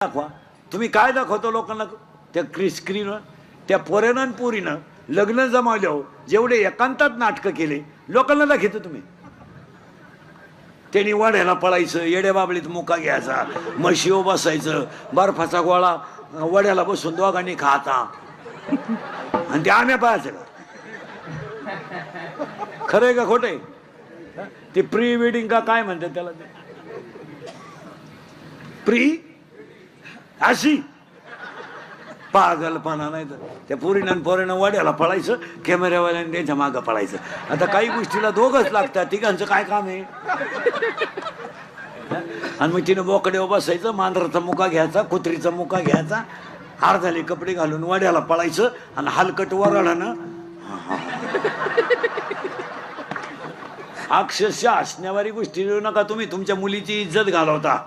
दाखवा. तुम्ही काय दाखवतो लोकांना त्या स्क्रीनवर? त्या पोऱ्यानं आणि पोरीनं लग्न जमावल्यावर जेवढे एकांतात नाटकं केले लोकांना दाखवतो तुम्ही. त्यांनी वाड्याला पळायचं, येड्या बाबळीत मुका घ्यायचा, म्हशीवर बसायचं, बर्फाचा गोळा वड्याला बसून दोघांनी खाता आणि ते आम्या पाहायचं का? खरंय का खोटंय? ते प्री वेडिंग का काय म्हणतात त्याला? प्री अशी पागलपणा नाही तर त्या पोरीनं पोरीनं वाड्याला पळायचं, कॅमेऱ्यावाल्याने त्यांच्या मागं पळायचं. आता काही गोष्टीला दोघंच लागतात, तिघांचं काय काम आहे? आणि मग तिनं बोकड्यावर बसायचं, मांजराचा मुका घ्यायचा, कुत्रीचा मुका घ्यायचा, अर्धाले कपडे घालून वाड्याला पळायचं आणि हलकट वराडानं अक्षरशः हसण्यावारी गोष्टी देऊ नका तुम्ही. तुमच्या मुलीची इज्जत घालवता.